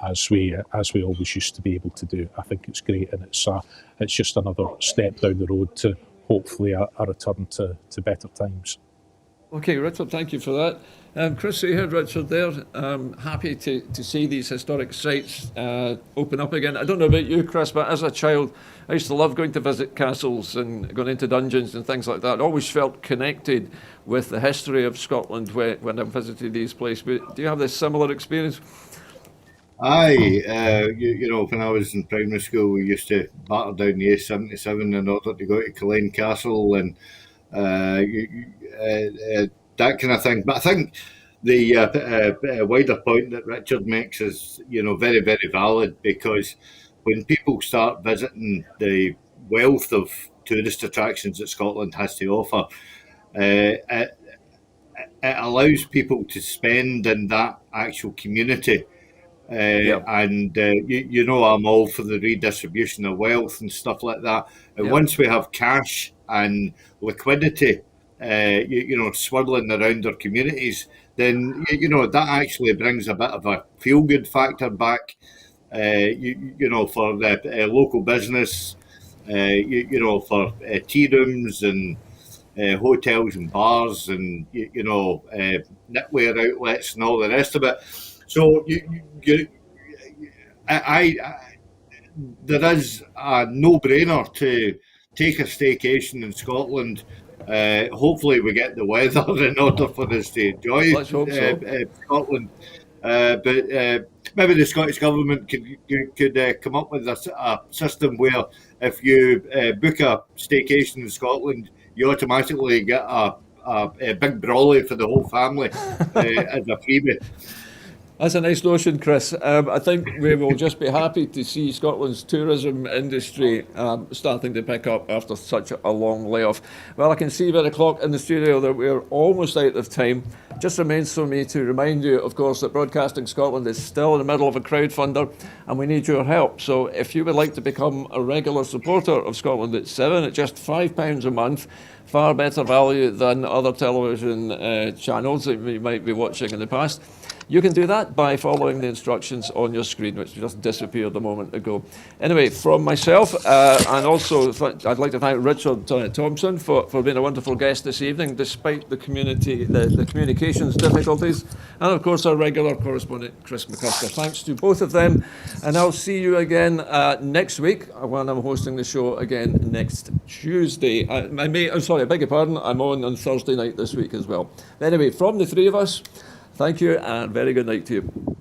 Speaker 4: as we always used to be able to do. I think it's great, and it's just another step down the road to hopefully a return to better times.
Speaker 1: Okay, Richard, thank you for that. Chris, so you heard Richard there. Happy to see these historic sites open up again. I don't know about you, Chris, but as a child, I used to love going to visit castles and going into dungeons and things like that. I always felt connected with the history of Scotland when I visited these places. But do you have this similar experience?
Speaker 2: Aye, you know, when I was in primary school, we used to batter down the A77 in order to go to Culzean Castle and that kind of thing. But I think the wider point that Richard makes is, you know, very valid, because when people start visiting the wealth of tourist attractions that Scotland has to offer, it allows people to spend in that actual community. And you know, I'm all for the redistribution of wealth and stuff like that. And once we have cash and liquidity, you know, swirling around our communities, then you know that actually brings a bit of a feel-good factor back. You know, for the local business, you know, for tea rooms and hotels and bars and you know, knitwear outlets and all the rest of it. So there is a no-brainer to take a staycation in Scotland. Hopefully we get the weather in order for us to enjoy Scotland. But maybe the Scottish Government could come up with a system where if you book a staycation in Scotland, you automatically get a big brolly for the whole family as a freebie.
Speaker 1: That's a nice notion, Chris. I think we will just be happy to see Scotland's tourism industry starting to pick up after such a long layoff. Well, I can see by the clock in the studio that we're almost out of time. Just remains for me to remind you, of course, that Broadcasting Scotland is still in the middle of a crowdfunder and we need your help. So if you would like to become a regular supporter of Scotland at 7 at just £5 a month, far better value than other television channels that you might be watching in the past, You can do that by following the instructions on your screen, which just disappeared a moment ago. Anyway, from myself, and also I'd like to thank Richard Thomson for being a wonderful guest this evening, despite the communications difficulties, and of course our regular correspondent, Chris McCusker. Thanks to both of them, and I'll see you again next week when I'm hosting the show again next Tuesday. I beg your pardon, I'm on Thursday night this week as well. Anyway, from the three of us, thank you and very good night to you.